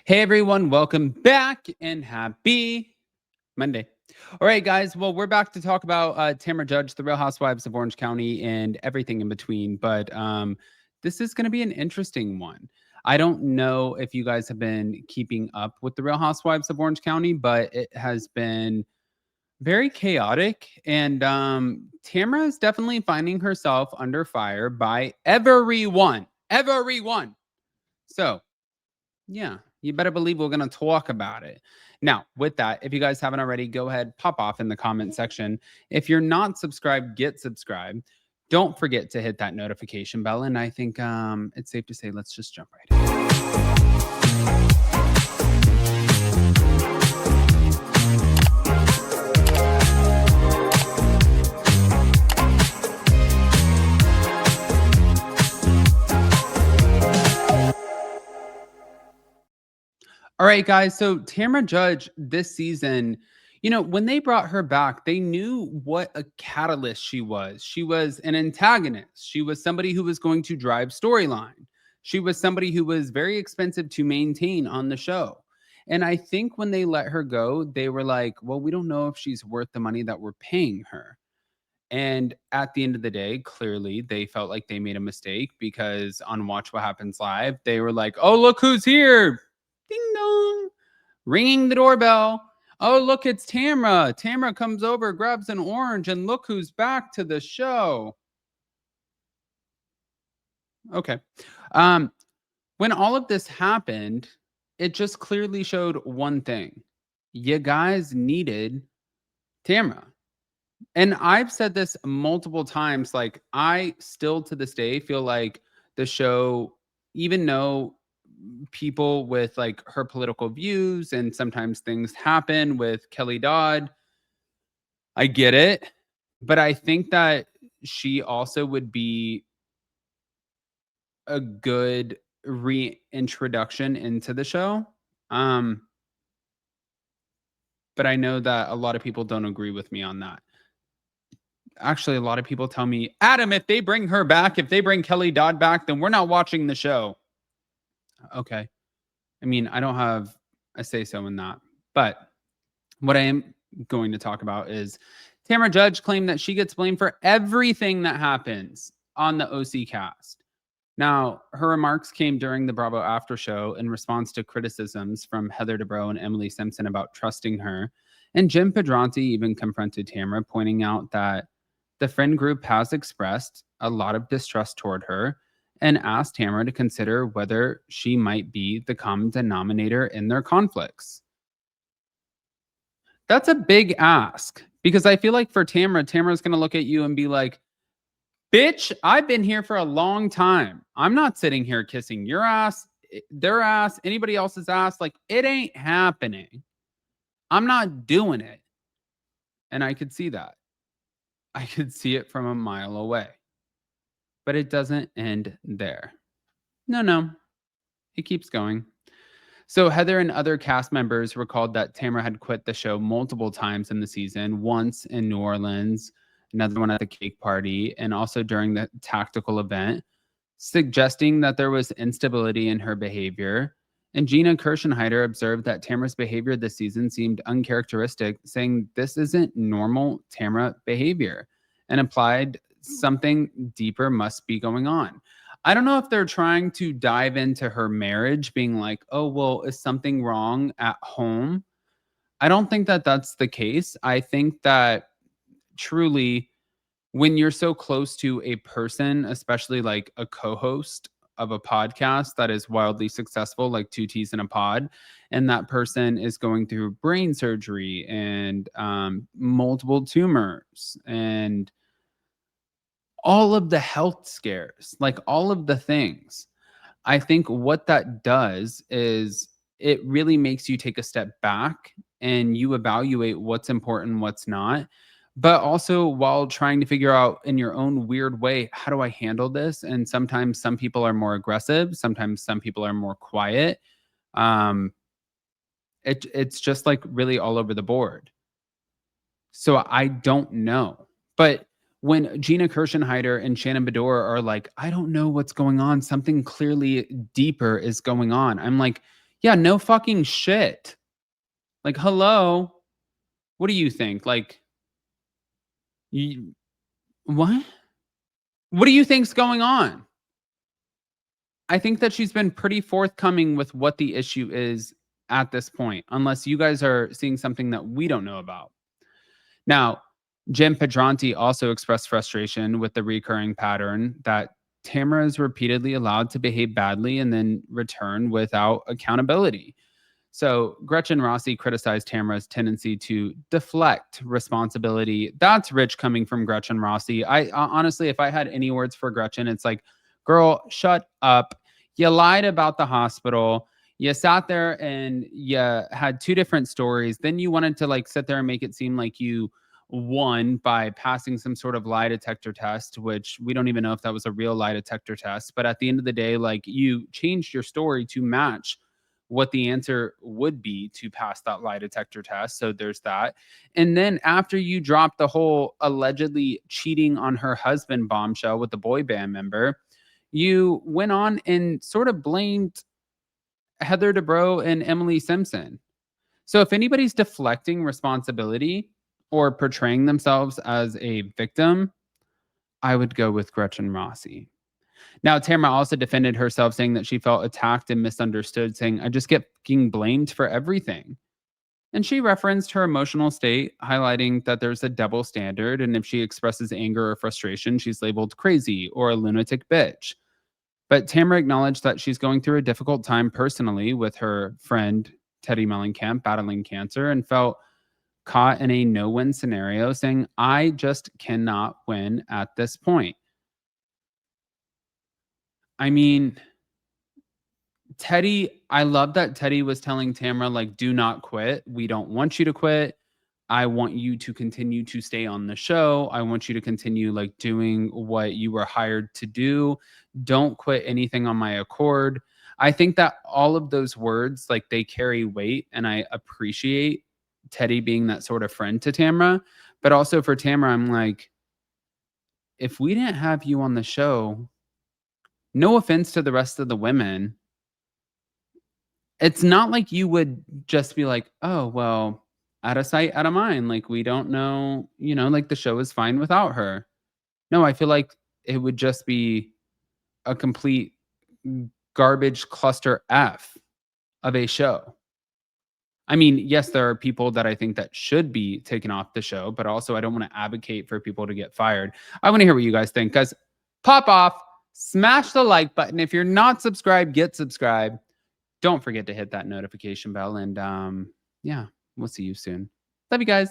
Hey everyone, welcome back and happy Monday. All right, guys. Well, we're back to talk about Tamra Judge, the Real Housewives of Orange County, and everything in between. But this is going to be an interesting one. I don't know if you guys have been keeping up with the Real Housewives of Orange County, but it has been very chaotic. And Tamra is definitely finding herself under fire by everyone. Everyone. So, yeah, you better believe we're going to talk about it. Now, with that, if you guys haven't already, go ahead, pop off in the comment section. If you're not subscribed, get subscribed. Don't forget to hit that notification bell. And I think it's safe to say, let's just jump right in. All right, guys. So Tamra Judge this season, when they brought her back, they knew what a catalyst she was. She was an antagonist. She was somebody who was going to drive storyline. She was somebody who was very expensive to maintain on the show. And I think when they let her go, they were like, well, we don't know if she's worth the money that we're paying her. And at the end of the day, clearly they felt like they made a mistake because on Watch What Happens Live, they were like, oh, look who's here. Ding dong. Ringing the doorbell. Oh, look, it's Tamra. Tamra comes over, grabs an orange, and look who's back to the show. Okay. When all of this happened, it just clearly showed one thing. You guys needed Tamra. And I've said this multiple times. Like, I still to this day feel like the show, even though people with like her political views and sometimes things happen with Kelly Dodd, I get it. But I think that she also would be a good reintroduction into the show. But I know that a lot of people don't agree with me on that. Actually, a lot of people tell me, Adam, if they bring her back, if they bring Kelly Dodd back, then we're not watching the show. Okay. I mean, I don't have a say so in that. But what I am going to talk about is Tamra Judge claimed that she gets blamed for everything that happens on the OC cast. Now, her remarks came during the Bravo After Show in response to criticisms from Heather Dubrow and Emily Simpson about trusting her. And Jim Pedranti even confronted Tamra, pointing out that the friend group has expressed a lot of distrust toward her and asked Tamra to consider whether she might be the common denominator in their conflicts. That's a big ask because I feel like for Tamra's going to look at you and be like, bitch, I've been here for a long time. I'm not sitting here kissing your ass, their ass, anybody else's ass. Like, it ain't happening. I'm not doing it. And I could see that. I could see it from a mile away. But it doesn't end there. No. It keeps going. So Heather and other cast members recalled that Tamra had quit the show multiple times in the season, once in New Orleans, another one at the cake party, and also during the tactical event, suggesting that there was instability in her behavior. And Gina Kirschenheiter observed that Tamra's behavior this season seemed uncharacteristic, saying this isn't normal Tamra behavior, and implied something deeper must be going on. I don't know if they're trying to dive into her marriage, being like, oh, well, is something wrong at home? I don't think that that's the case. I think that truly, when you're so close to a person, especially like a co-host of a podcast that is wildly successful, like Two T's in a Pod, and that person is going through brain surgery and multiple tumors and all of the health scares, like all of the things. I think what that does is it really makes you take a step back and you evaluate what's important, what's not. But also while trying to figure out in your own weird way, how do I handle this? And sometimes some people are more aggressive. Sometimes some people are more quiet. It's just like really all over the board. So I don't know. But when Gina Kirschenheiter and Shannon Bedore are like, I don't know what's going on. Something clearly deeper is going on. I'm like, Yeah, no fucking shit. Like, hello? What do you think? Like, you what? What do you think's going on? I think that she's been pretty forthcoming with what the issue is at this point, unless you guys are seeing something that we don't know about. Now, Jim Pedranti also expressed frustration with the recurring pattern that Tamara is repeatedly allowed to behave badly and then return without accountability. So Gretchen Rossi criticized Tamara's tendency to deflect responsibility. That's rich coming from Gretchen Rossi. I honestly, if I had any words for Gretchen, it's like, girl, shut up. You lied about the hospital. You sat there and you had two different stories. Then you wanted to like sit there and make it seem like you won by passing some sort of lie detector test, which we don't even know if that was a real lie detector test. But at the end of the day, like you changed your story to match what the answer would be to pass that lie detector test. So there's that. And then after you dropped the whole allegedly cheating on her husband bombshell with the boy band member, you went on and sort of blamed Heather Dubrow and Emily Simpson. So if anybody's deflecting responsibility or portraying themselves as a victim, I would go with Gretchen Rossi. Now, Tamara also defended herself, saying that she felt attacked and misunderstood, saying, I just get being blamed for everything. And she referenced her emotional state, highlighting that there's a double standard. And if she expresses anger or frustration, she's labeled crazy or a lunatic bitch. But Tamara acknowledged that she's going through a difficult time personally with her friend Teddy Mellencamp battling cancer and felt caught in a no win scenario, saying, I just cannot win at this point. I mean, I love that Teddy was telling Tamara, like, do not quit. We don't want you to quit. I want you to continue to stay on the show. I want you to continue like doing what you were hired to do. Don't quit anything on my accord. I think that all of those words, like they carry weight, and I appreciate Teddy being that sort of friend to Tamara. But also for Tamara, I'm like, if we didn't have you on the show, no offense to the rest of the women, it's not like you would just be like, "Oh, well, out of sight, out of mind, like, we don't know, like, the show is fine without her." No, I feel like it would just be a complete garbage cluster F of a show. I mean, yes, there are people that I think that should be taken off the show, but also I don't wanna advocate for people to get fired. I wanna hear what you guys think. Guys, pop off, smash the like button. If you're not subscribed, get subscribed. Don't forget to hit that notification bell, and, yeah, we'll see you soon. Love you guys.